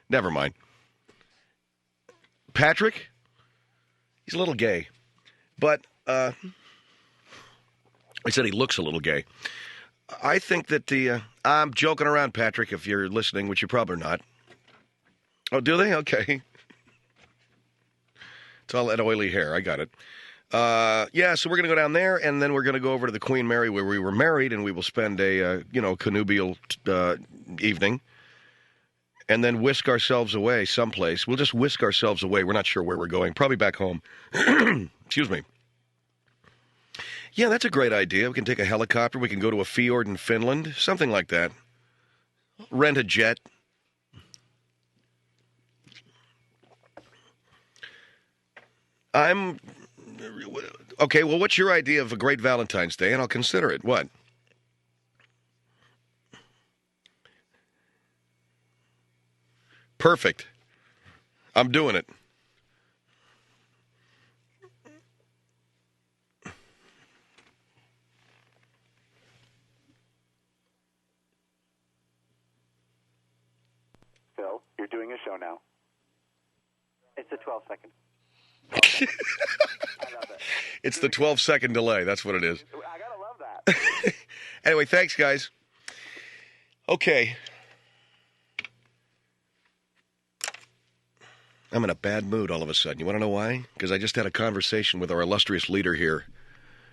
Never mind. Patrick, he's a little gay. But I said he looks a little gay. I think that I'm joking around, Patrick, if you're listening, which you're probably not. Oh, do they? Okay. It's all that oily hair. I got it. Yeah, so we're going to go down there, and then we're going to go over to the Queen Mary where we were married, and we will spend a, connubial evening, and then whisk ourselves away someplace. We'll just whisk ourselves away. We're not sure where we're going. Probably back home. Excuse me. Yeah, that's a great idea. We can take a helicopter. We can go to a fjord in Finland. Something like that. Rent a jet. Okay, well, what's your idea of a great Valentine's Day? And I'll consider it. What? Perfect. I'm doing it. Phil, you're doing a show now. It's a 12-second. I love it. It's the 12-second delay. That's what it is. I gotta love that. Anyway, thanks, guys. Okay. I'm in a bad mood all of a sudden. You want to know why? Because I just had a conversation with our illustrious leader here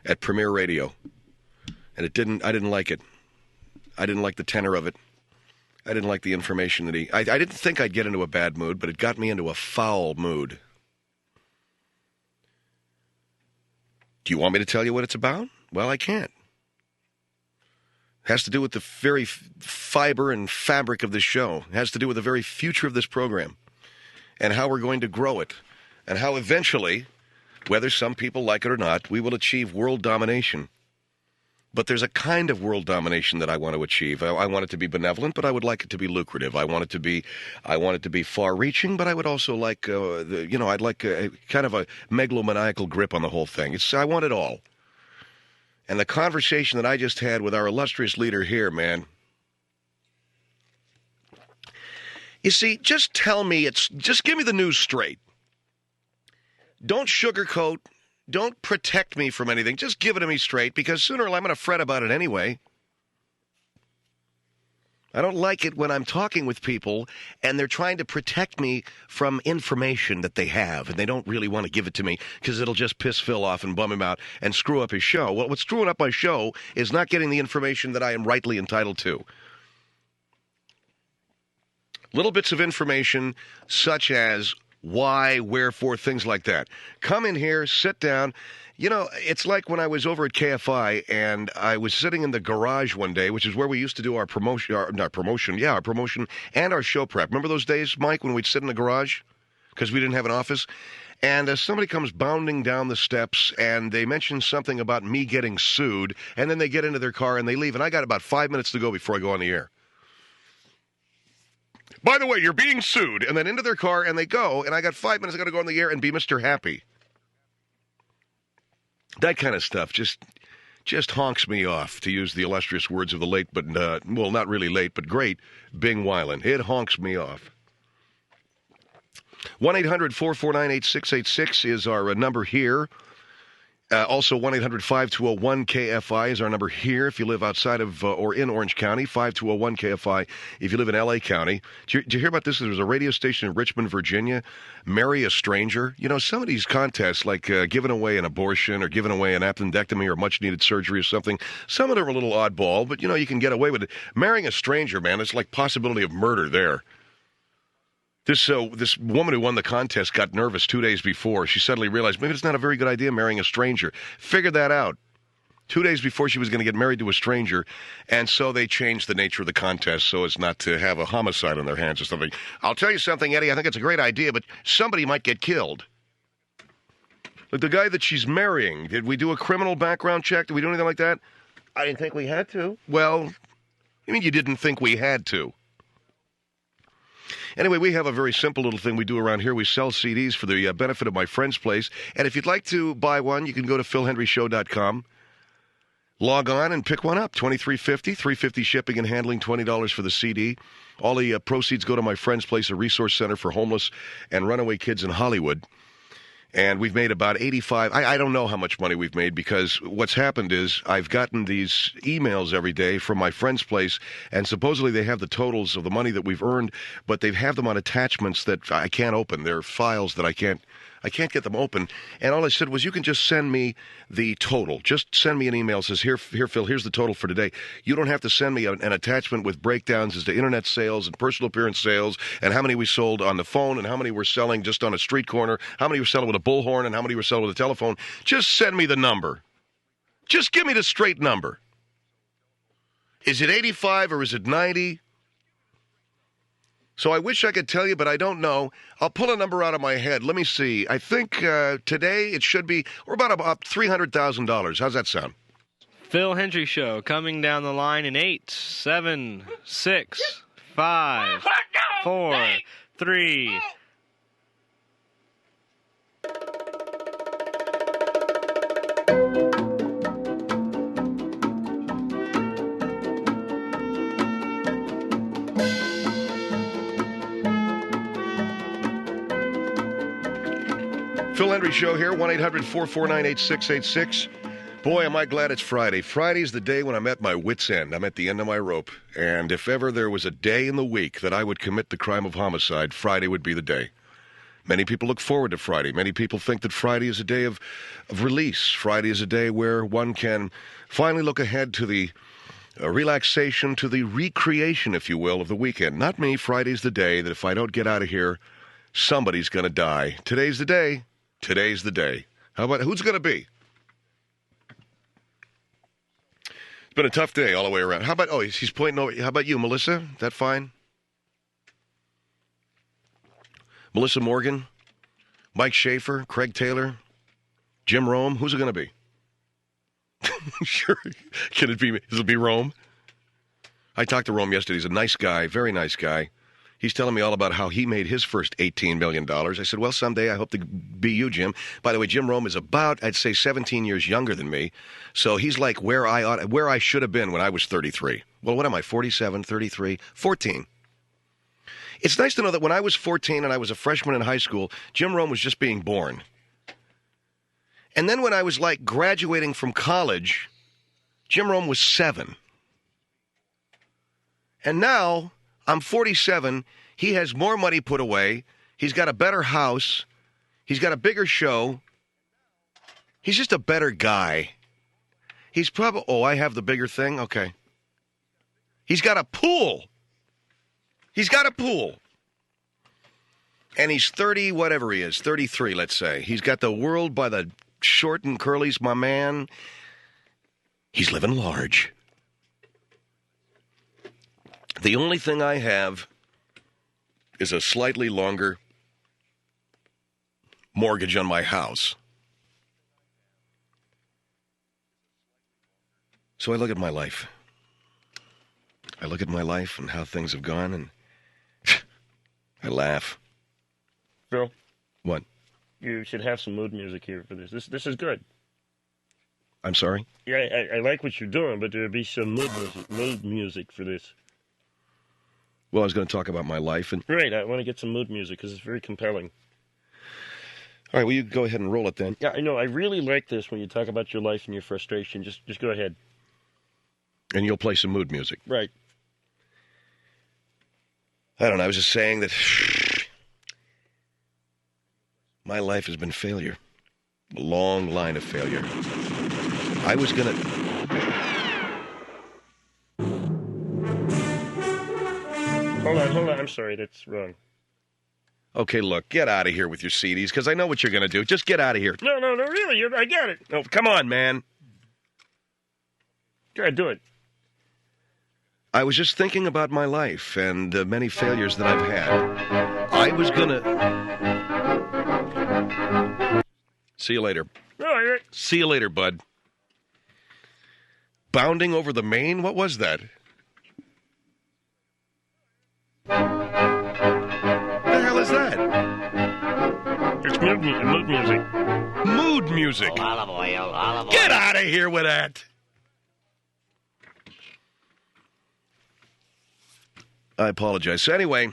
at Premier Radio. And I didn't like it. I didn't like the tenor of it. I didn't like the information that I didn't think I'd get into a bad mood, but it got me into a foul mood. Do you want me to tell you what it's about? Well, I can't. It has to do with the very fiber and fabric of this show. It has to do with the very future of this program and how we're going to grow it and how eventually, whether some people like it or not, we will achieve world domination. But there's a kind of world domination that I want to achieve. I want it to be benevolent, but I would like it to be lucrative. I want it to be far-reaching, but I would also like, I'd like a kind of a megalomaniacal grip on the whole thing. I want it all. And the conversation that I just had with our illustrious leader here, man. You see, just give me the news straight. Don't sugarcoat. Don't protect me from anything. Just give it to me straight, because sooner or later I'm going to fret about it anyway. I don't like it when I'm talking with people and they're trying to protect me from information that they have, and they don't really want to give it to me because it'll just piss Phil off and bum him out and screw up his show. Well, what's screwing up my show is not getting the information that I am rightly entitled to. Little bits of information such as why, wherefore, things like that. Come in here, sit down. You know, it's like when I was over at KFI and I was sitting in the garage one day, which is where we used to do our promotion and our show prep. Remember those days, Mike, when we'd sit in the garage because we didn't have an office? And somebody comes bounding down the steps and they mention something about me getting sued, and then they get into their car and they leave. And I got about 5 minutes to go before I go on the air. By the way, you're being sued. And then into their car, and they go, and I got 5 minutes. I got to go on the air and be Mr. Happy. That kind of stuff just honks me off, to use the illustrious words of the late, but, not really late, but great, Bing Weiland. It honks me off. 1-800-449-8686 is our number here. Also, 1-800-5201-KFI is our number here if you live outside of or in Orange County, 5201-KFI if you live in L.A. County. Did you hear about this? There's a radio station in Richmond, Virginia, Marry a Stranger. You know, some of these contests, like giving away an abortion or giving away an appendectomy or much-needed surgery or something, some of them are a little oddball, but, you can get away with it. Marrying a stranger, man, it's like possibility of murder there. This woman who won the contest got nervous 2 days before. She suddenly realized maybe it's not a very good idea marrying a stranger. Figured that out 2 days before she was going to get married to a stranger, and so they changed the nature of the contest so as not to have a homicide on their hands or something. I'll tell you something, Eddie, I think it's a great idea, but somebody might get killed. Like the guy that she's marrying, did we do a criminal background check? Did we do anything like that? I didn't think we had to. Well, I mean, you didn't think we had to. Anyway, we have a very simple little thing we do around here. We sell CDs for the benefit of my friend's place. And if you'd like to buy one, you can go to philhendryshow.com. log on and pick one up. $23.50, $3.50 shipping and handling, $20 for the CD. All the proceeds go to my friend's place, a resource center for homeless and runaway kids in Hollywood. And we've made about 85. I don't know how much money we've made, because what's happened is I've gotten these emails every day from my friend's place, and supposedly they have the totals of the money that we've earned, but they have them on attachments that I can't open. They're files that I can't get them open. And all I said was, you can just send me the total. Just send me an email that says, here, Phil, here's the total for today. You don't have to send me an attachment with breakdowns as to internet sales and personal appearance sales and how many we sold on the phone and how many we're selling just on a street corner, how many we're selling with a bullhorn and how many we're selling with a telephone. Just send me the number. Just give me the straight number. Is it 85 or is it 90? So I wish I could tell you, but I don't know. I'll pull a number out of my head. Let me see. I think today it should be, we're about $300,000. How's that sound? Phil Hendrie Show coming down the line in 8, 7, 6, 5, 4, 3. Phil Hendrie Show here, 1-800-449-8686. Boy, am I glad it's Friday. Friday's the day when I'm at my wit's end. I'm at the end of my rope. And if ever there was a day in the week that I would commit the crime of homicide, Friday would be the day. Many people look forward to Friday. Many people think that Friday is a day of release. Friday is a day where one can finally look ahead to the relaxation, to the recreation, if you will, of the weekend. Not me. Friday's the day that if I don't get out of here, somebody's going to die. Today's the day. Today's the day. How about, who's going to be? It's been a tough day all the way around. How about, he's pointing over. How about you, Melissa? That fine? Melissa Morgan, Mike Schaefer, Craig Taylor, Jim Rome. Who's it going to be? Sure. Can it be? It'll be Rome. I talked to Rome yesterday. He's a nice guy, very nice guy. He's telling me all about how he made his first $18 million. I said, well, someday I hope to be you, Jim. By the way, Jim Rome is about, I'd say, 17 years younger than me. So he's like where I should have been when I was 33. Well, what am I, 47, 33, 14? It's nice to know that when I was 14 and I was a freshman in high school, Jim Rome was just being born. And then when I was like graduating from college, Jim Rome was 7. And now I'm 47. He has more money put away. He's got a better house. He's got a bigger show. He's just a better guy. He's probably, I have the bigger thing? Okay. He's got a pool. He's got a pool. And he's 30, whatever he is, 33, let's say. He's got the world by the short and curlies, my man. He's living large. The only thing I have is a slightly longer mortgage on my house. So I look at my life. I look at my life and how things have gone, and I laugh. Phil? What? You should have some mood music here for this. This is good. I'm sorry? Yeah, I like what you're doing, but there would be some mood music for this. Well, I was going to talk about my life. And Right, I want to get some mood music because it's very compelling. all right, well, you go ahead and roll it then. Yeah, I know. I really like this when you talk about your life and your frustration. Just go ahead. And you'll play some mood music. Right. I don't know. I was just saying that my life has been failure. A long line of failure. I was going to... Hold on. I'm sorry. That's wrong. Okay, look, get out of here with your CDs, because I know what you're going to do. Just get out of here. No, really. I got it. No, come on, man. Go ahead, do it. I was just thinking about my life and the many failures that I've had. I was going to... See you later. All right. See you later, bud. Bounding over the main? What was that? The hell is that? It's mood music. Mood music. Olive oil. Get out of here with that. I apologize. So anyway,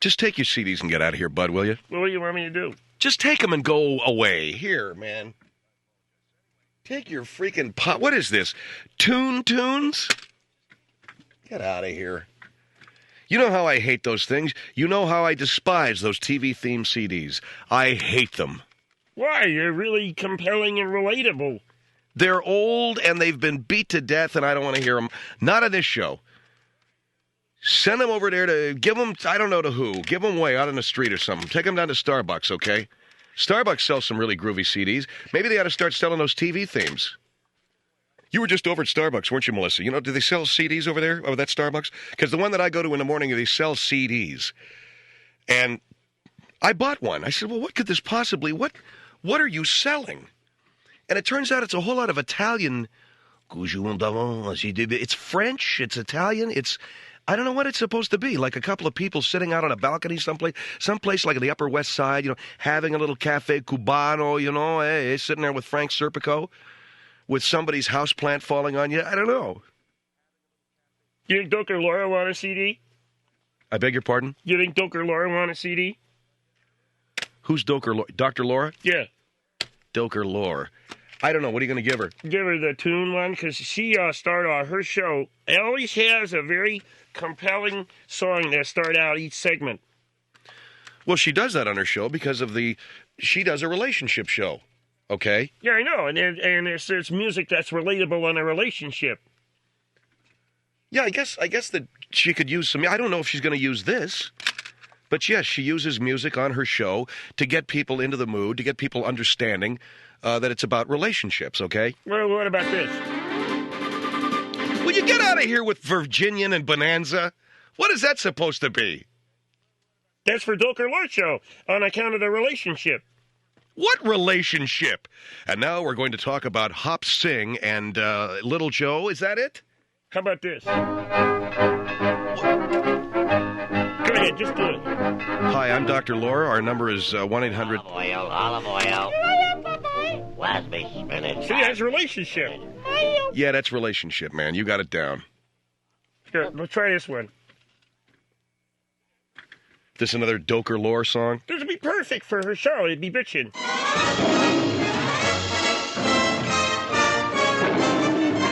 just take your CDs and get out of here, bud, will you? What do you want me to do? Just take them and go away. Here, man. Take your freaking pot. What is this? Tunes? Get out of here. You know how I hate those things. You know how I despise those TV-themed CDs. I hate them. Why? They're really compelling and relatable. They're old and they've been beat to death, and I don't want to hear them. Not on this show. Send them over there to give them, I don't know to who. Give them away out on the street or something. Take them down to Starbucks, okay? Starbucks sells some really groovy CDs. Maybe they ought to start selling those TV themes. You were just over at Starbucks, weren't you, Melissa? You know, do they sell CDs over there, over that Starbucks? Because the one that I go to in the morning, they sell CDs. And I bought one. I said, well, what could this possibly, what are you selling? And it turns out it's a whole lot of Italian. It's French, it's Italian, I don't know what it's supposed to be. Like a couple of people sitting out on a balcony someplace like in the Upper West Side, you know, having a little cafe cubano, you know, sitting there with Frank Serpico, with somebody's houseplant falling on you. I don't know. You think Dr. Laura want a CD? I beg your pardon? You think Dr. Laura want a CD? Who's Dr. Laura? Dr. Laura? Yeah. Dr. Laura. I don't know. What are you going to give her? Give her the tune one, because she started out her show. It always has a very compelling song that start out each segment. Well, she does that on her show because of she does a relationship show, okay? Yeah, I know, and there's music that's relatable on a relationship. Yeah, I guess that she could use some. I don't know if she's going to use this, but yes, she uses music on her show to get people into the mood, to get people understanding that it's about relationships, okay? Well, what about this? Will you get out of here with Virginian and Bonanza? What is that supposed to be? That's for Dr. Laura show, on account of the relationship. What relationship? And now we're going to talk about Hop Sing and Little Joe. Is that it? How about this? Go ahead, just do it. Hi, I'm Dr. Laura. Our number is 1-800... Olive oil. Wasabi spinach. See, that's relationship. Yeah, that's relationship, man. You got it down. Here, let's try this one. This another Dr. Laura song? This would be perfect for her show. It'd be bitchin'.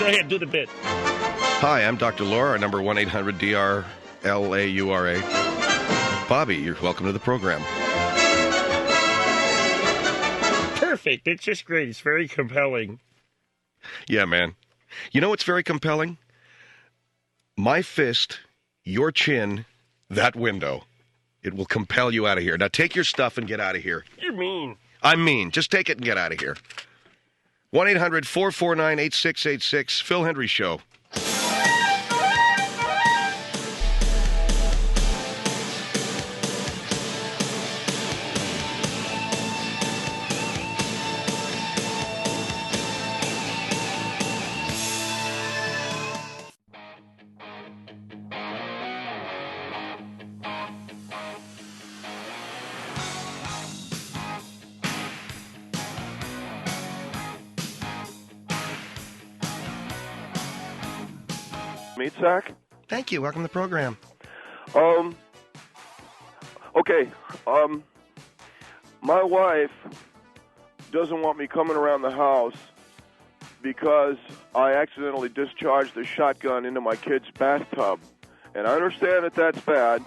Go ahead, do the bit. Hi, I'm Dr. Laura. Our number 1-800-DRLAURA. Bobby, you're welcome to the program. Perfect. It's just great. It's very compelling. Yeah, man. You know what's very compelling? My fist, your chin, that window. It will compel you out of here. Now take your stuff and get out of here. You're mean. I'm mean. Just take it and get out of here. 1-800-449-8686. Phil Hendrie Show. Meatsack? Thank you. Welcome to the program. Okay. My wife doesn't want me coming around the house because I accidentally discharged the shotgun into my kid's bathtub. And I understand that that's bad.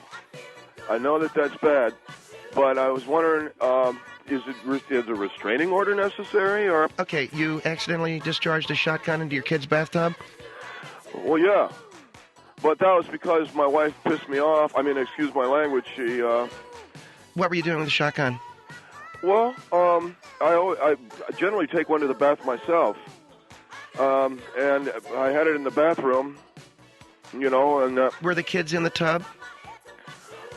I know that that's bad. But I was wondering, is a restraining order necessary? Or Okay, you accidentally discharged a shotgun into your kid's bathtub? Well, yeah. But that was because my wife pissed me off. I mean, excuse my language. She, What were you doing with the shotgun? Well, I generally take one to the bath myself. And I had it in the bathroom, you know, and... Were the kids in the tub?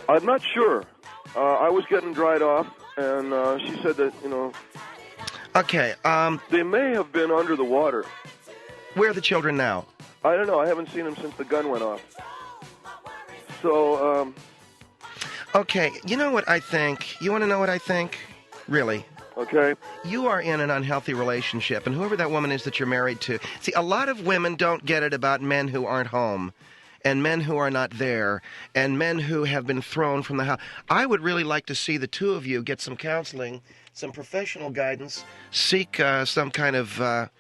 I'm not sure. I was getting dried off, and she said that, you know... Okay, They may have been under the water. Where are the children now? I don't know. I haven't seen them since the gun went off. So, Okay, you know what I think? You want to know what I think? Really? Okay. You are in an unhealthy relationship, and whoever that woman is that you're married to... See, a lot of women don't get it about men who aren't home. and men who are not there, and men who have been thrown from the house. I would really like to see the two of you get some counseling, some professional guidance, seek some kind of,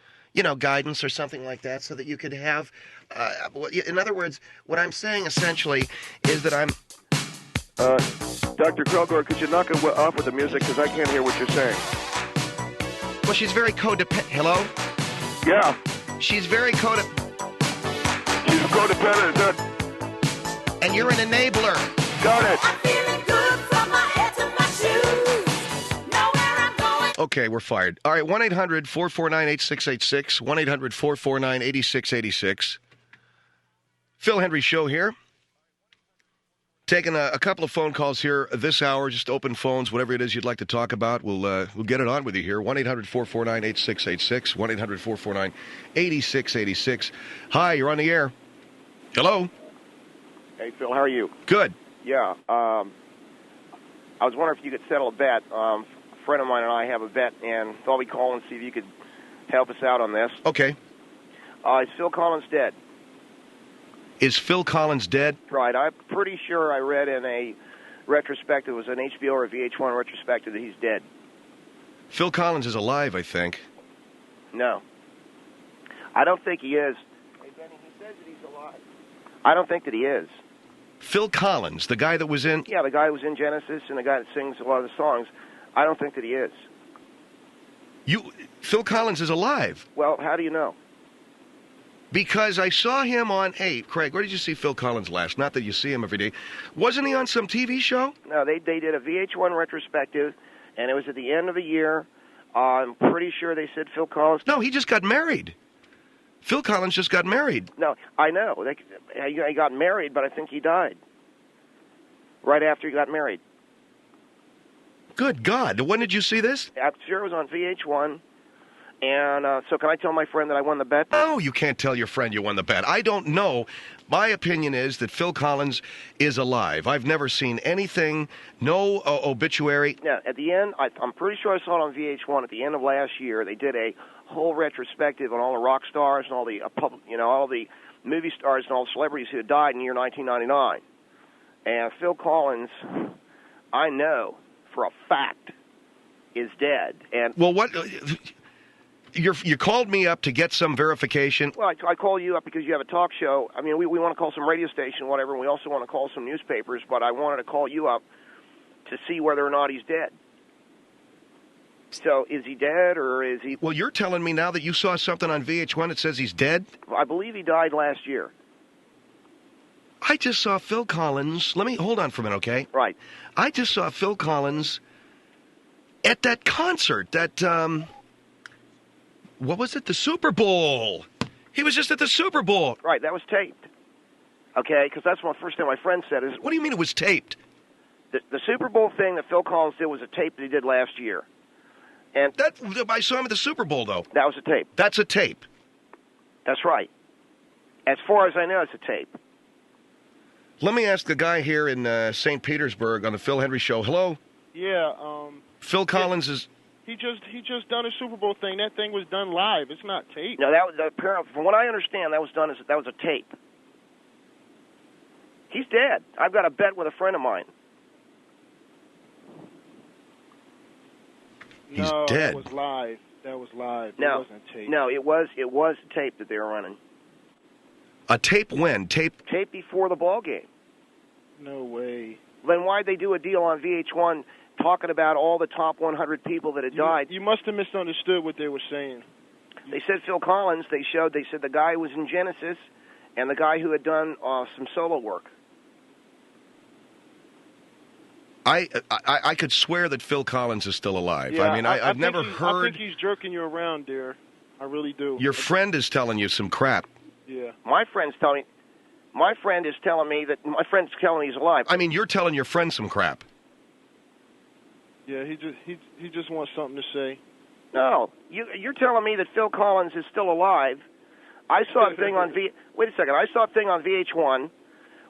guidance or something like that, so that you could have. In other words, what I'm saying essentially is that I'm. Dr. Kralgor, could you knock it off with the music because I can't hear what you're saying? Well, she's very codependent. Hello? Yeah. She's very codependent. She's codependent, is it? And you're an enabler. Got it. I'm feeling good from my head to my shoes. Know where I'm going. Okay, we're fired. All right, 1-800-449-8686. 1-800-449-8686. Phil Hendrie Show here. Taking a couple of phone calls here this hour, just open phones, whatever it is you'd like to talk about. We'll get it on with you here. 1-800-449-8686. 1-800-449-8686. Hi, you're on the air. Hello. Hey, Phil, how are you? Good. Yeah. I was wondering if you could settle a bet. A friend of mine and I have a bet, and thought we'd call and see if you could help us out on this. Okay. Is Phil Collins dead? Is Phil Collins dead? Right. I'm pretty sure I read in a retrospective, it was an HBO or a VH1 retrospective, that he's dead. Phil Collins is alive, I think. No. I don't think he is. Hey, Benny, he says that he's alive. I don't think that he is. Phil Collins, the guy that was in... Yeah, the guy who was in Genesis and the guy that sings a lot of the songs. I don't think that he is. Phil Collins is alive. Well, how do you know? Because I saw him on... Hey, Craig, where did you see Phil Collins last? Not that you see him every day. Wasn't he on some TV show? No, they did a VH1 retrospective, and it was at the end of the year. I'm pretty sure they said Phil Collins... No, he just got married. Phil Collins just got married. No, I know. He got married, but I think he died right after he got married. Good God. When did you see this? I'm sure it was on VH1. And so can I tell my friend that I won the bet? No, you can't tell your friend you won the bet. I don't know. My opinion is that Phil Collins is alive. I've never seen anything, no obituary. Yeah, at the end, I'm pretty sure I saw it on VH1 at the end of last year. They did a whole retrospective on all the rock stars and all the all the movie stars and all the celebrities who had died in the year 1999. And Phil Collins, I know for a fact, is dead. And well, what? You called me up to get some verification. Well, I call you up because you have a talk show. I mean, we want to call some radio station, whatever, and we also want to call some newspapers, but I wanted to call you up to see whether or not he's dead. So, is he dead, or is he... Well, you're telling me now that you saw something on VH1 that says he's dead? I believe he died last year. I just saw Phil Collins... Hold on for a minute, okay? Right. I just saw Phil Collins at that concert, that... What was it? The Super Bowl. He was just at the Super Bowl. Right, that was taped. Okay, because that's the first thing my friend said is... What do you mean it was taped? The Super Bowl thing that Phil Collins did was a tape that he did last year. And I saw him at the Super Bowl, though. That was a tape. That's a tape. That's right. As far as I know, it's a tape. Let me ask the guy here in St. Petersburg on the Phil Hendrie Show. Hello? Yeah, Phil Collins is... He just done a Super Bowl thing. That thing was done live. It's not tape. No, that was apparently, from what I understand, that was a tape. He's dead. I've got a bet with a friend of mine. He's no, dead. That was live. That was live. No, it wasn't tape. No, it was a tape that they were running. A tape when? Tape before the ball game. No way. Then why'd they do a deal on VH1 talking about all the top 100 people that had died? You must have misunderstood what they were saying. They said Phil Collins. They said the guy who was in Genesis and the guy who had done some solo work. I could swear that Phil Collins is still alive. Yeah, I mean, I've never heard... I think he's jerking you around, dear. I really do. Your friend is telling you some crap. Yeah. My friend is telling me he's alive. I mean, you're telling your friend some crap. Yeah, he just wants something to say. No, you're telling me that Phil Collins is still alive. I saw a thing on Wait a second. I saw a thing on VH1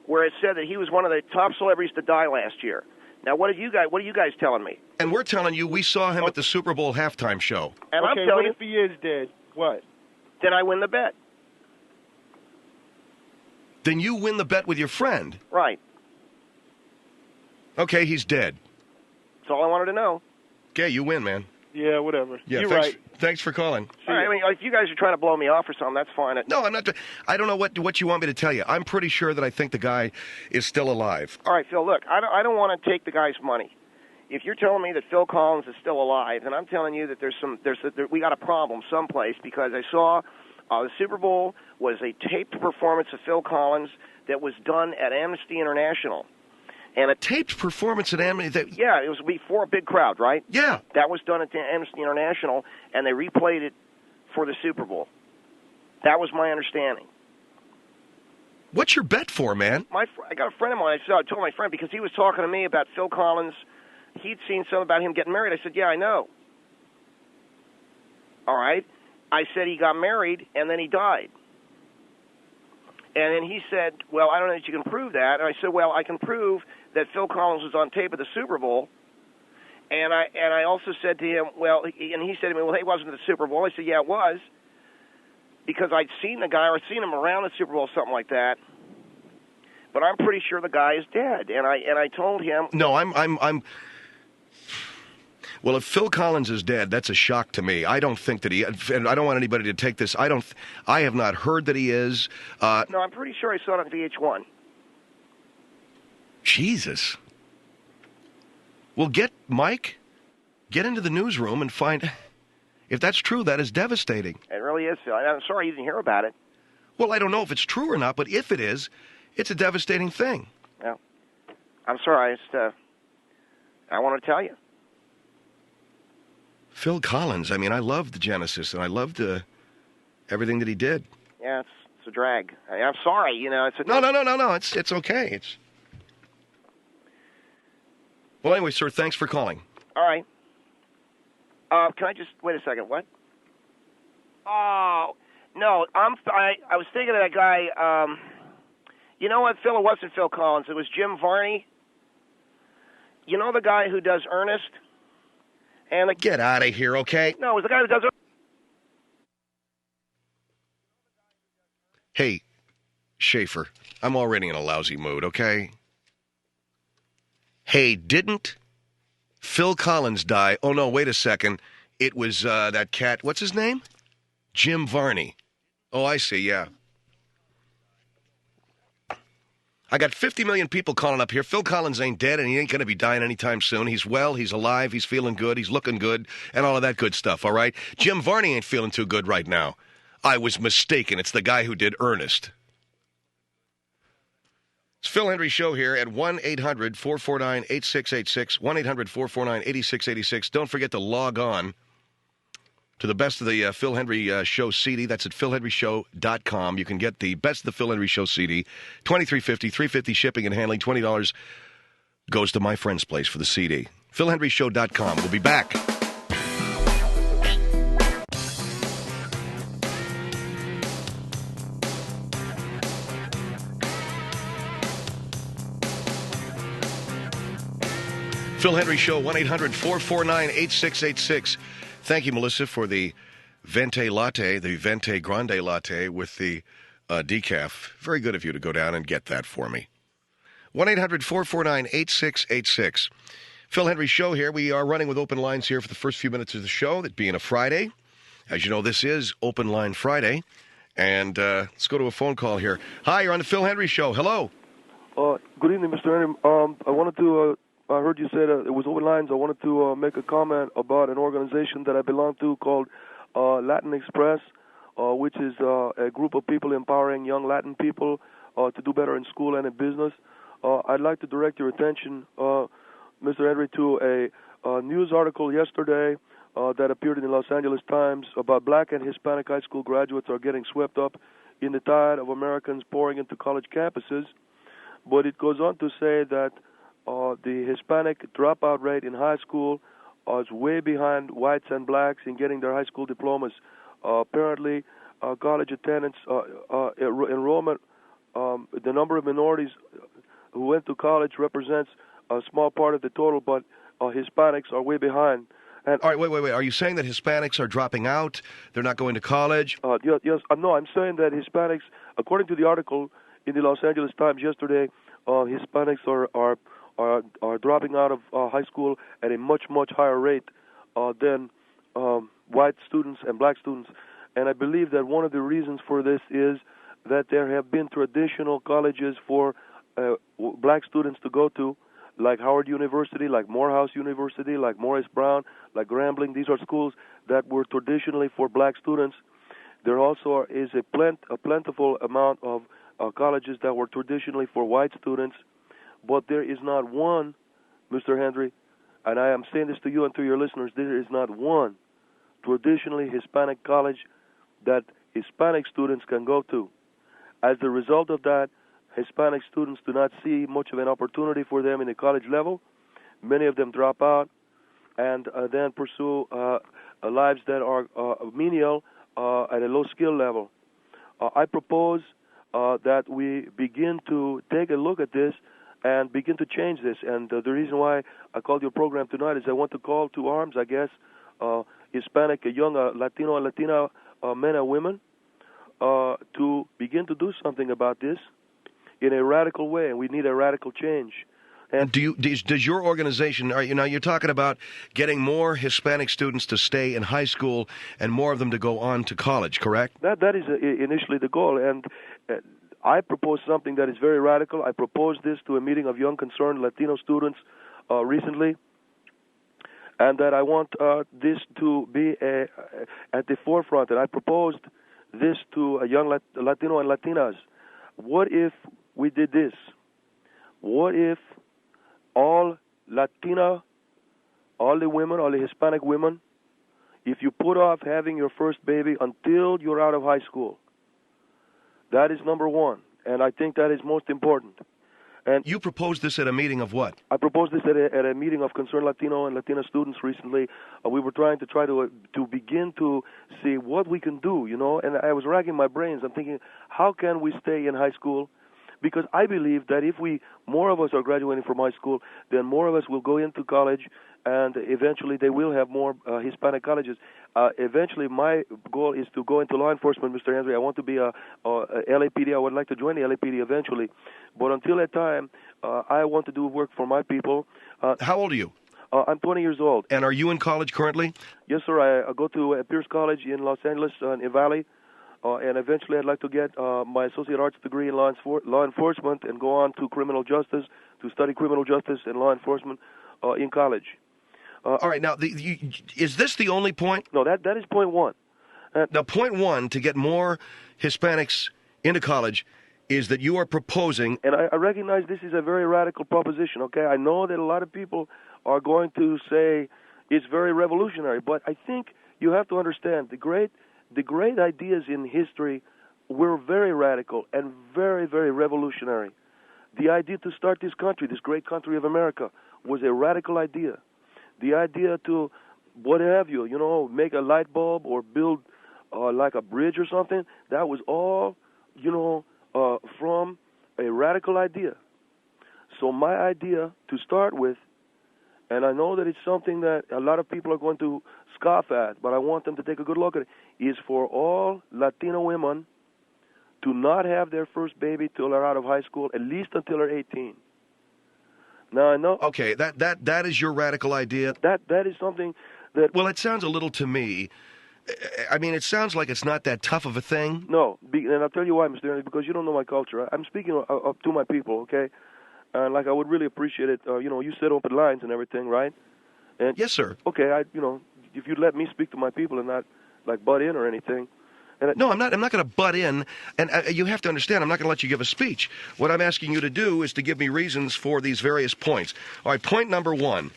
where it said that he was one of the top celebrities to die last year. Now, what are you guys telling me? And we're telling you we saw him at the Super Bowl halftime show. And okay, I'm telling what if he is dead? What? Then I win the bet. Then you win the bet with your friend. Right. Okay, he's dead. That's all I wanted to know. Okay, you win, man. Yeah, whatever. Yeah, You're thanks, right. Thanks for calling. All right, I mean, if you guys are trying to blow me off or something, that's fine. No, I'm not. I don't know what you want me to tell you. I'm pretty sure that I think the guy is still alive. All right, Phil, look, I don't want to take the guy's money. If you're telling me that Phil Collins is still alive, then I'm telling you that we got a problem someplace, because I saw the Super Bowl was a taped performance of Phil Collins that was done at Amnesty International. And a taped performance at Amnesty? Yeah, it was before a big crowd, right? Yeah. That was done at the Amnesty International, and they replayed it for the Super Bowl. That was my understanding. What's your bet for, man? I got a friend of mine. I told my friend, because he was talking to me about Phil Collins. He'd seen something about him getting married. I said, yeah, I know. All right. I said he got married, and then he died. And then he said, well, I don't know that you can prove that. And I said, well, I can prove that Phil Collins was on tape at the Super Bowl. And I also said to him, well, and he said to me, well, he wasn't at the Super Bowl. I said, yeah, it was, because I'd seen the guy, or I'd seen him around the Super Bowl, something like that. But I'm pretty sure the guy is dead. And I told him. No, I'm. Well, if Phil Collins is dead, that's a shock to me. I don't think that and I don't want anybody to take this. I have not heard that he is. No, I'm pretty sure I saw it on VH1. Jesus. Well, Mike, get into the newsroom and find, if that's true, that is devastating. It really is, Phil. I'm sorry you didn't hear about it. Well, I don't know if it's true or not, but if it is, it's a devastating thing. Yeah. I'm sorry. I want to tell you. Phil Collins, I mean, I loved the Genesis, and I loved everything that he did. Yeah, it's a drag. I'm sorry, No. It's okay. Well, anyway, sir, thanks for calling. All right. Can I just wait a second? What? Oh no, I was thinking of that guy. You know what, Phil? It wasn't Phil Collins. It was Jim Varney. You know the guy who does Ernest? And get out of here, okay? No, it was the guy who does. Hey, Schaefer, I'm already in a lousy mood, okay? Hey, didn't Phil Collins die? Oh, no, wait a second. It was that cat. What's his name? Jim Varney. Oh, I see, yeah. I got 50 million people calling up here. Phil Collins ain't dead, and he ain't going to be dying anytime soon. He's well, he's alive, he's feeling good, he's looking good, and all of that good stuff, all right? Jim Varney ain't feeling too good right now. I was mistaken. It's the guy who did Ernest. It's Phil Hendrie Show here at 1-800-449-8686, 1-800-449-8686. Don't forget to log on to the Best of the Phil Hendrie Show CD. That's at philhendrieshow.com. You can get the Best of the Phil Hendrie Show CD, $23.50, $3.50 shipping and handling, $20 goes to my friend's place for the CD. philhendrieshow.com. We'll be back. Phil Hendrie Show, 1-800-449-8686. Thank you, Melissa, for the Venti Latte, the Venti Grande Latte with the decaf. Very good of you to go down and get that for me. 1-800-449-8686. Phil Hendrie Show here. We are running with open lines here for the first few minutes of the show, that being a Friday. As you know, this is Open Line Friday. And let's go to a phone call here. Hi, you're on the Phil Hendrie Show. Hello. Good evening, Mr. Hendrie. I wanted to... I heard you said it was open lines. I wanted to make a comment about an organization that I belong to called Latin Express, which is a group of people empowering young Latin people to do better in school and in business. I'd like to direct your attention, Mr. Hendrie, to a news article yesterday that appeared in the Los Angeles Times about black and Hispanic high school graduates are getting swept up in the tide of Americans pouring into college campuses. But it goes on to say that the Hispanic dropout rate in high school is way behind whites and blacks in getting their high school diplomas. Apparently, college attendance, enrollment, the number of minorities who went to college represents a small part of the total, but Hispanics are way behind. And, all right, wait. Are you saying that Hispanics are dropping out? They're not going to college? Yes. No, I'm saying that Hispanics, according to the article, in the Los Angeles Times yesterday, Hispanics are dropping out of high school at a much higher rate than white students and black students. And I believe that one of the reasons for this is that there have been traditional colleges for black students to go to, like Howard University, like Morehouse University, like Morris Brown, like Grambling. These are schools that were traditionally for black students. There also is a plentiful amount of colleges that were traditionally for white students, but there is not one, Mr. Hendrie, and I am saying this to you and to your listeners, there is not one traditionally Hispanic college that Hispanic students can go to. As a result of that, Hispanic students do not see much of an opportunity for them in the college level. Many of them drop out and then pursue lives that are menial at a low skill level. I propose that we begin to take a look at this and begin to change this. And the reason why I called your program tonight is I want to call to arms, I guess, Hispanic, young Latino and Latina men and women to begin to do something about this in a radical way, and we need a radical change. And does your organization, you're talking about getting more Hispanic students to stay in high school and more of them to go on to college, correct? That is initially the goal, and I propose something that is very radical. I proposed this to a meeting of young concerned Latino students recently, and that I want this to be at the forefront, and I proposed this to a young Latino and Latinas. What if we did this? What if all Latina, all the women, all the Hispanic women, if you put off having your first baby until you're out of high school, that is number one, and I think that is most important. And you proposed this at a meeting of what? I proposed this at a meeting of concerned Latino and Latina students recently. We were trying to begin to see what we can do, and I was racking my brains. I'm thinking, how can we stay in high school? Because I believe that if more of us are graduating from high school, then more of us will go into college, and eventually they will have more Hispanic colleges. Eventually, my goal is to go into law enforcement, Mr. Hendrie. I want to be a LAPD. I would like to join the LAPD eventually. But until that time, I want to do work for my people. How old are you? I'm 20 years old. And are you in college currently? Yes, sir. I go to Pierce College in Los Angeles, in Valley. And eventually I'd like to get my associate arts degree in law enforcement and go on to criminal justice, to study criminal justice and law enforcement in college. All right, now, is this the only point? No, that is point one. Now, point one, to get more Hispanics into college, is that you are proposing... And I recognize this is a very radical proposition, okay? I know that a lot of people are going to say it's very revolutionary, but I think you have to understand the great ideas in history were very radical and very, very revolutionary. The idea to start this country, this great country of America, was a radical idea. The idea to, what have you, make a light bulb or build like a bridge or something, that was all, from a radical idea. So my idea to start with, and I know that it's something that a lot of people are going to scoff at, but I want them to take a good look at it, is for all Latino women to not have their first baby till they're out of high school, at least until they're 18. Now, I know... Okay, that is your radical idea? That is something that... Well, it sounds a little to me... I mean, it sounds like it's not that tough of a thing. No, and I'll tell you why, Mr. Hendrie, because you don't know my culture. I'm speaking up to my people, okay? And I would really appreciate it. You said open lines and everything, right? And yes, sir. Okay, if you'd let me speak to my people and not butt in or anything. No, I'm not going to butt in, and you have to understand, I'm not going to let you give a speech. What I'm asking you to do is to give me reasons for these various points. All right, point number one,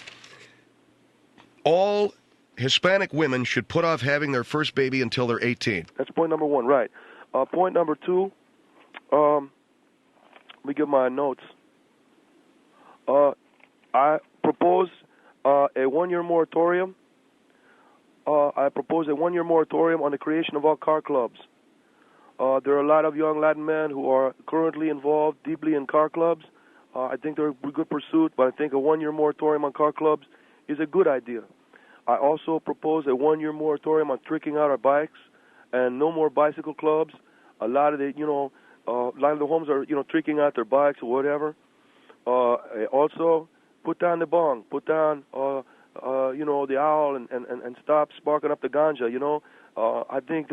all Hispanic women should put off having their first baby until they're 18. That's point number one, right. Point number two, let me get my notes. I propose a one-year moratorium. I propose a one-year moratorium on the creation of all car clubs. There are a lot of young Latin men who are currently involved deeply in car clubs. I think they're a good pursuit, but I think a one-year moratorium on car clubs is a good idea. I also propose a one-year moratorium on tricking out our bikes and no more bicycle clubs. A lot of the, A lot of the homes are, tricking out their bikes or whatever. Also, put down the bong, put down, the owl, and stop sparking up the ganja. I think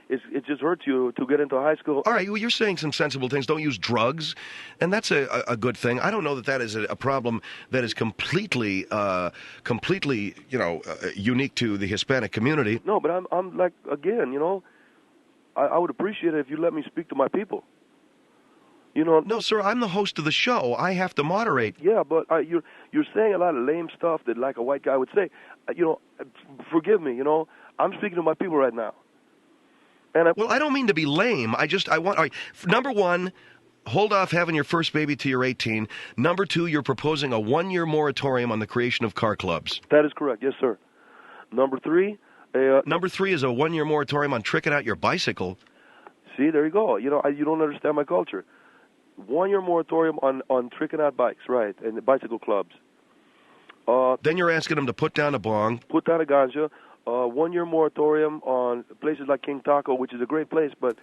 it just hurts you to get into high school. All right, well, you're saying some sensible things. Don't use drugs, and that's a good thing. I don't know that is a problem that is completely, unique to the Hispanic community. No, but I'm like, again, I would appreciate it if you let me speak to my people. No, sir, I'm the host of the show. I have to moderate. Yeah, but you're saying a lot of lame stuff that like a white guy would say. Forgive me. I'm speaking to my people right now. And I don't mean to be lame. I want. All right, number one, hold off having your first baby till you're 18. Number two, you're proposing a 1-year moratorium on the creation of car clubs. That is correct. Yes, sir. Number three. Number three is a 1-year moratorium on tricking out your bicycle. See, there you go. You don't understand my culture. 1-year moratorium on tricking out bikes, right, and the bicycle clubs. Then you're asking them to put down a bong. Put down a ganja. 1-year moratorium on places like King Taco, which is a great place, but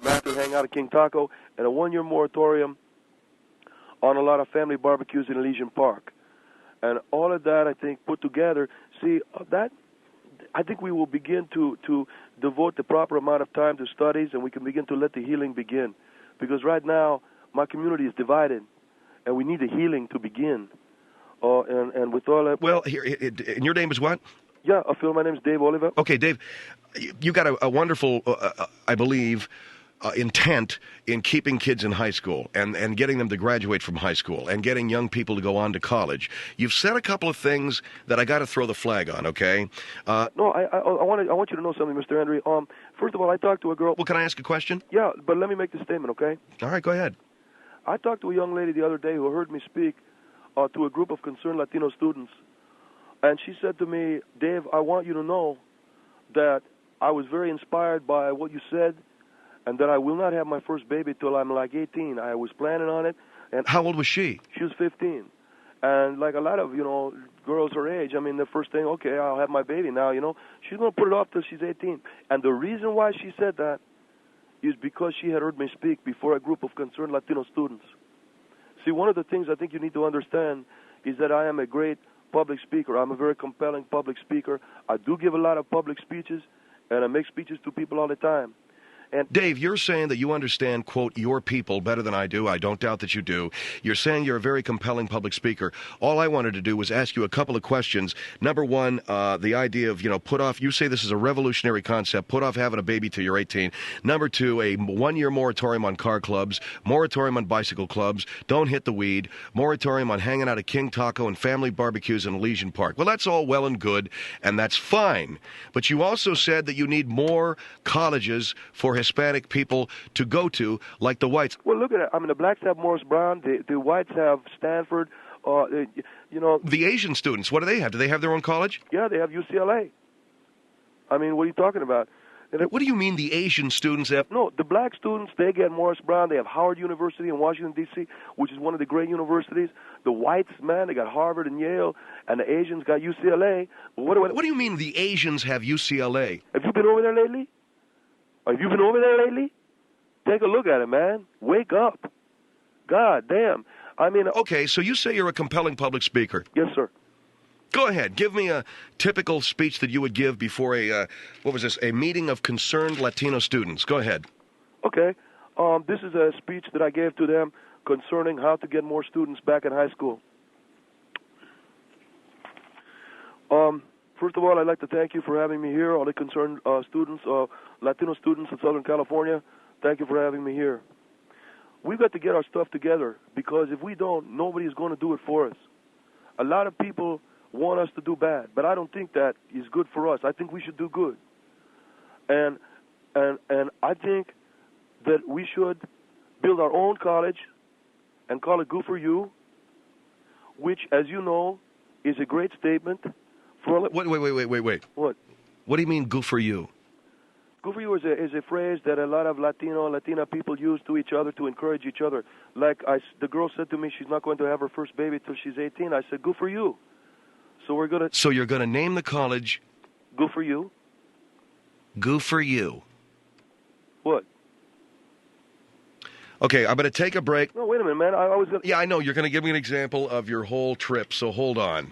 Matthew hang out at King Taco, and a 1-year moratorium on a lot of family barbecues in Elysian Park. And all of that, I think, put together, I think we will begin to devote the proper amount of time to studies, and we can begin to let the healing begin. Because right now, my community is divided, and we need the healing to begin. And with all that... Well, here, and your name is what? Yeah, Phil, my name is Dave Oliva. Okay, Dave, you got a wonderful, I believe, intent in keeping kids in high school and getting them to graduate from high school and getting young people to go on to college. You've said a couple of things that I got to throw the flag on, okay? No, I want you to know something, Mr. Hendrie. First of all, I talked to a girl... Well, can I ask a question? Yeah, but let me make this statement, okay? All right, go ahead. I talked to a young lady the other day who heard me speak to a group of concerned Latino students. And she said to me, Dave, I want you to know that I was very inspired by what you said and that I will not have my first baby till I'm like 18. I was planning on it. And how old was she? She was 15. And like a lot of, girls her age, the first thing, okay, I'll have my baby now, She's going to put it off till she's 18. And the reason why she said that is because she had heard me speak before a group of concerned Latino students. See, one of the things I think you need to understand is that I am a great public speaker. I'm a very compelling public speaker. I do give a lot of public speeches, and I make speeches to people all the time. And Dave, you're saying that you understand, quote, your people better than I do. I don't doubt that you do. You're saying you're a very compelling public speaker. All I wanted to do was ask you a couple of questions. Number one, the idea of, put off, you say this is a revolutionary concept, put off having a baby till you're 18. Number two, a 1-year moratorium on car clubs, moratorium on bicycle clubs, don't hit the weed, moratorium on hanging out at King Taco and family barbecues in Elysian Park. Well, that's all well and good, and that's fine. But you also said that you need more colleges for Hispanic people to go to, like the whites. Well, look at it. The blacks have Morris Brown. The whites have Stanford. The Asian students, what do they have? Do they have their own college? Yeah, they have UCLA. What are you talking about? What do you mean the Asian students have? No, the black students, they get Morris Brown. They have Howard University in Washington, D.C., which is one of the great universities. The whites, man, they got Harvard and Yale, and the Asians got UCLA. What do you mean the Asians have UCLA? Have you been over there lately? Have you been over there lately? Take a look at it, man. Wake up. God damn. Okay, so you say you're a compelling public speaker. Yes, sir. Go ahead. Give me a typical speech that you would give before a meeting of concerned Latino students. Go ahead. Okay. This is a speech that I gave to them concerning how to get more students back in high school. First of all, I'd like to thank you for having me here, all the concerned students, Latino students in Southern California. Thank you for having me here. We've got to get our stuff together, because if we don't, nobody's going to do it for us. A lot of people want us to do bad, but I don't think that is good for us. I think we should do good. And I think that we should build our own college and call it Good for You, which, as you know, is a great statement. Wait. What? What do you mean, good for you? Good for you is a phrase that a lot of Latina people use to each other to encourage each other. Like the girl said to me, she's not going to have her first baby till she's 18. I said, good for you. So you're gonna name the college Good for You. Good for You. What? Okay, I'm going to take a break. No, wait a minute, man. I was going to... Yeah, I know. You're going to give me an example of your whole trip, so hold on.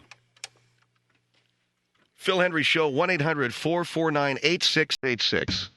Phil Hendrie Show, 1-800-449-8686.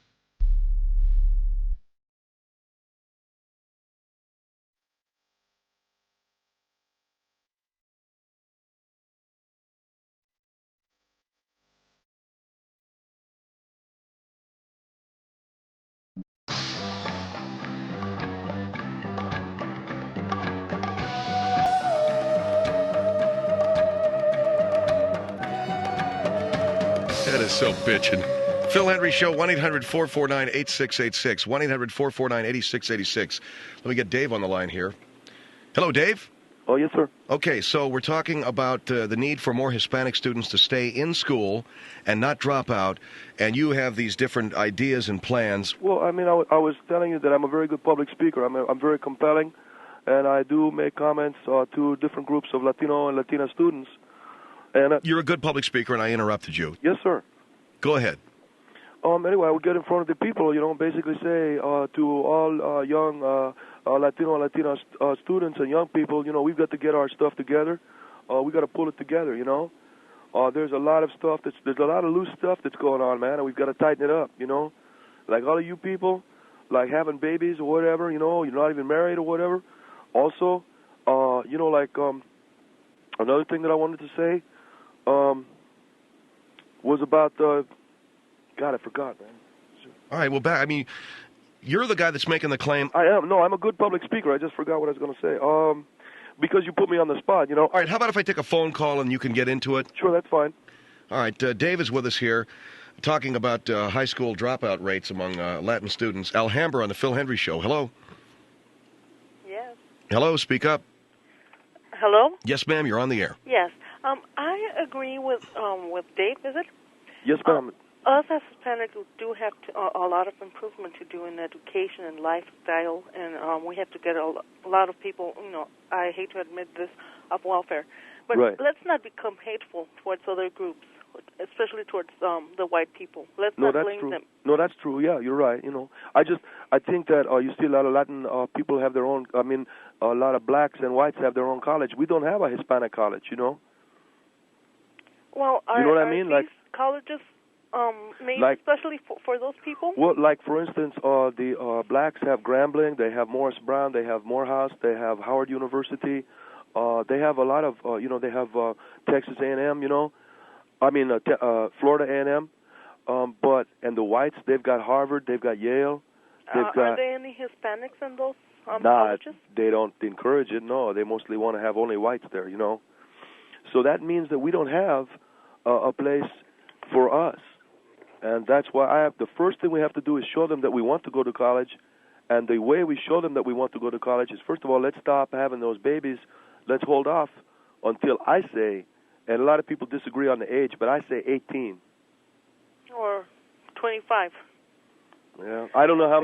That is so bitchin'. Phil Hendrie Show, 1-800-449-8686. 1-800-449-8686. Let me get Dave on the line here. Hello, Dave. Oh, yes, sir. Okay, so we're talking about the need for more Hispanic students to stay in school and not drop out, and you have these different ideas and plans. Well, I mean, I was telling you that I'm a very good public speaker. I'm very compelling, and I do make comments to different groups of Latino and Latina students. And You're a good public speaker, and I interrupted you. Yes, sir. Go ahead. Anyway, I would get in front of the people, basically say to all young Latino and Latina students and young people, we've got to get our stuff together. We got to pull it together, There's a lot of stuff there's a lot of loose stuff that's going on, man, and we've got to tighten it up, Like all of you people, like having babies or whatever, you're not even married or whatever. Also, another thing that I wanted to say was about God, I forgot, man. All right, well, you're the guy that's making the claim. I am. No, I'm a good public speaker. I just forgot what I was going to say. Because you put me on the spot, All right, how about if I take a phone call and you can get into it? Sure, that's fine. All right, Dave is with us here talking about high school dropout rates among Latin students. Alhambra on the Phil Hendrie Show. Hello? Yes. Hello, speak up. Hello? Yes, ma'am, you're on the air. Yes. I agree with Dave, is it? Yes, ma'am. Us as Hispanics do have a lot of improvement to do in education and lifestyle, and we have to get a lot of people, I hate to admit this, of welfare. But right. Let's not become hateful towards other groups, especially towards the white people. Let's not blame them. No, that's true. Yeah, you're right. I think that you see a lot of Latin people have their own, a lot of blacks and whites have their own college. We don't have a Hispanic college, Well, you know what I mean? Like colleges made especially for those people? Well, like for instance, the blacks have Grambling, they have Morris Brown, they have Morehouse, they have Howard University, they have a lot of, they have Texas A&M, Florida A&M, and the whites, they've got Harvard, they've got Yale, Are there any Hispanics in those colleges? They don't encourage it. No, they mostly want to have only whites there. So that means that we don't have a place for us. And that's why the first thing we have to do is show them that we want to go to college. And the way we show them that we want to go to college is, first of all, let's stop having those babies. Let's hold off until I say, and a lot of people disagree on the age, but I say 18. Or 25. Yeah, I don't know how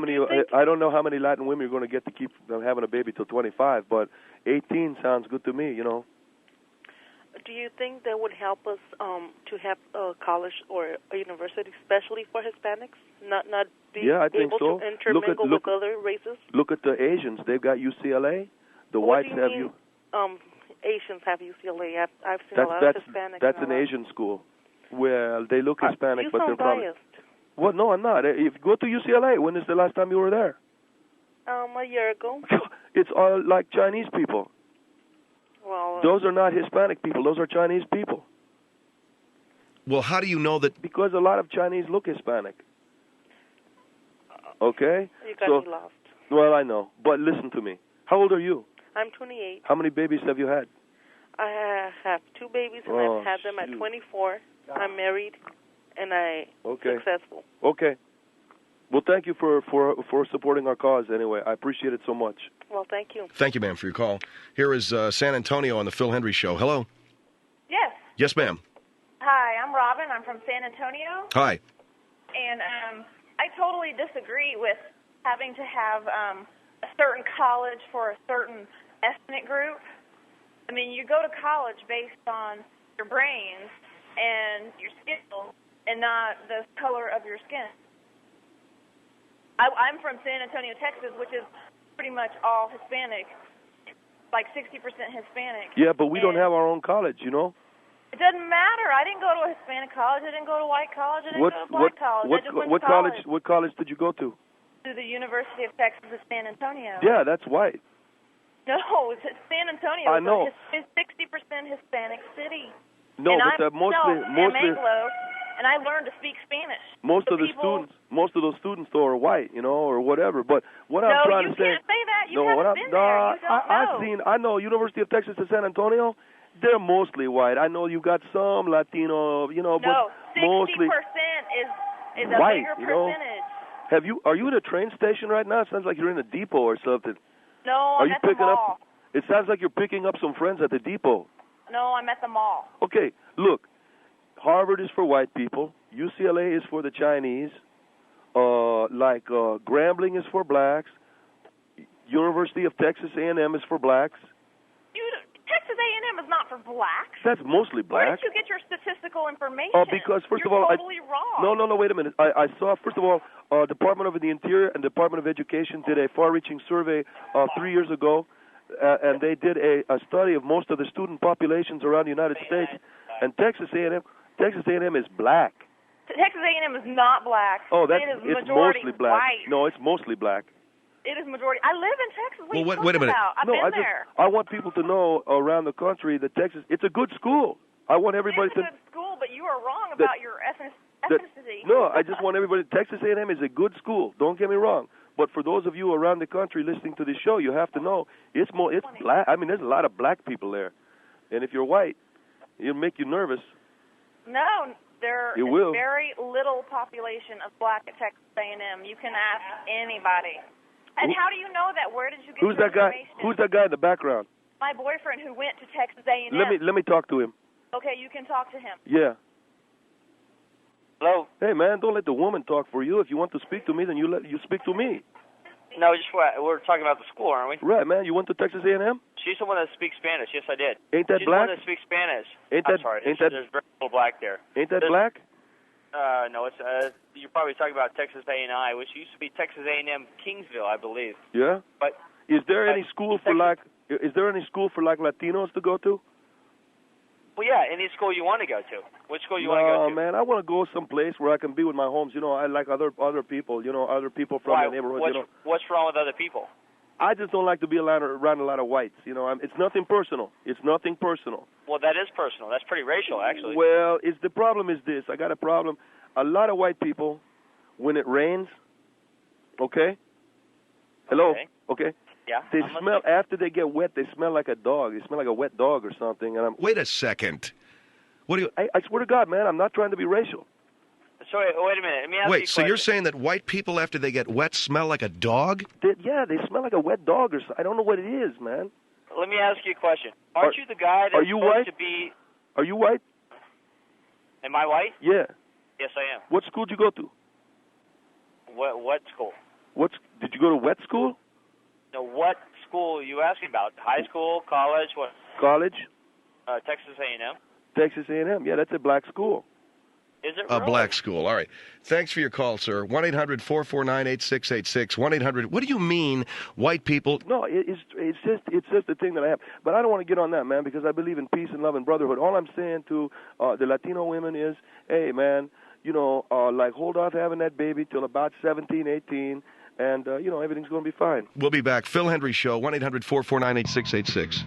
many Latin women you're going to get to keep having a baby till 25, but 18 sounds good to me, Do you think that would help us to have a college or a university, especially for Hispanics, not be I think able so. to intermingle with other races? Look at the Asians; they've got UCLA. The whites have you. Asians have UCLA. I've seen a lot of Hispanics. That's an Asian school. Well, they look Hispanic, but they're probably. Biased. Well, no, I'm not. If you go to UCLA, when is the last time you were there? A year ago. It's all like Chinese people. Well, those are not Hispanic people. Those are Chinese people. Well, how do you know that? Because a lot of Chinese look Hispanic. Okay? You got me lost. Well, I know. But listen to me. How old are you? I'm 28. How many babies have you had? I have 2 babies, and I've had them at 24. I'm married, and I'm successful. Okay. Well, thank you for supporting our cause anyway. I appreciate it so much. Well, thank you. Thank you, ma'am, for your call. Here is San Antonio on the Phil Hendrie Show. Hello? Yes. Yes, ma'am. Hi, I'm Robin. I'm from San Antonio. Hi. And I totally disagree with having to have a certain college for a certain ethnic group. I mean, you go to college based on your brains and your skills and not the color of your skin. I'm from San Antonio, Texas, which is pretty much all Hispanic, like 60% Hispanic. Yeah, but we don't have our own college, you know. It doesn't matter. I didn't go to a Hispanic college. I didn't go to a white college. I didn't go to a black college. I just went to college. What college did you go to? To the University of Texas at San Antonio. Yeah, that's white. No, it's San Antonio. I know. It's a 60% Hispanic city. No, and but I'm Anglo, and I learned to speak Spanish. Most of those students though are white, you know, or whatever. But what I'm trying to say. No, you can't say that. You no, haven't been there. You don't know. I know University of Texas at San Antonio. They're mostly white. I know you got some Latino, you know, but mostly 60% is a white, bigger you know. percentage. Are you at a train station right now? It sounds like you're in a depot or something. No, I'm at the mall. It sounds like you're picking up some friends at the depot. No, I'm at the mall. Okay, look, Harvard is for white people. UCLA is for the Chinese. Grambling is for blacks. University of Texas A&M is for blacks. Texas A&M is not for blacks. That's mostly black. Where did you get your statistical information? Because first You're of all, totally wrong. No, wait a minute. I saw, first of all, Department of the Interior and Department of Education did a far-reaching survey 3 years ago, and they did a study of most of the student populations around the United States, and Texas A&M is black. Texas A&M is not black. Oh, it's mostly black. White. No, it's mostly black. It is majority. I live in Texas. What are you wait a minute. talking about? I've been there. I want people to know around the country that Texas, it's a good school. I want everybody It's a good school, but you are wrong about your ethnicity. No, I just want everybody. Texas A&M is a good school. Don't get me wrong. But for those of you around the country listening to this show, you have to know it's black. I mean, there's a lot of black people there, and if you're white, it'll make you nervous. No, there is will. very little population of black at Texas A&M. You can ask anybody. And how do you know that? Where did you get Who's your that guy? information? Who's that guy in the background? My boyfriend who went to Texas A&M. Let me talk to him. Okay, you can talk to him. Yeah. Hello. Hey man, don't let the woman talk for you. If you want to speak to me, then you speak to me. No, we're talking about the school, aren't we? Right, man. You went to Texas A&M? She's the one that speaks Spanish. Yes, I did. Ain't that She's black? the one that speaks Spanish. I'm sorry. There's very little black there. Ain't that black? No, it's you're probably talking about Texas A&I, which used to be Texas A&M Kingsville, I believe. Yeah. But is there any school for Latinos to go to? Well, yeah, any school you want to go to. Which school you want to go to? No, man, I want to go someplace where I can be with my homes. You know, I like other people. You know, other people from the neighborhood. What's wrong with other people? I just don't like to be around a lot of whites. You know, it's nothing personal. It's nothing personal. Well, that is personal. That's pretty racial, actually. Well, the problem is this. I got a problem. A lot of white people, when it rains, okay? Hello? Okay? Yeah. They smell, after they get wet, they smell like a dog. They smell like a wet dog or something. And Wait a second. What do you... I swear to God, man, I'm not trying to be racial. So wait a minute. Let me ask you a Wait, so question. you're saying that white people, after they get wet, smell like a dog? They smell like a wet dog or something. I don't know what it is, man. Let me ask you a question. Aren't you the guy that's supposed to be... Are you white? Am I white? Yeah. Yes, I am. What school did you go to? What school? Did you go to wet school? No, what school are you asking about? High school, college, what? College. Texas A&M. Texas A&M. Yeah, that's a black school. Is it A really? black school. All right. Thanks for your call, sir. 1-800-449-8686. 1-800. What do you mean, white people? No, it's just the thing that I have. But I don't want to get on that, man, because I believe in peace and love and brotherhood. All I'm saying to the Latino women is, hey, man, you know, hold off having that baby till about 17, 18, and, everything's going to be fine. We'll be back. Phil Hendrie Show, 1-800-449-8686.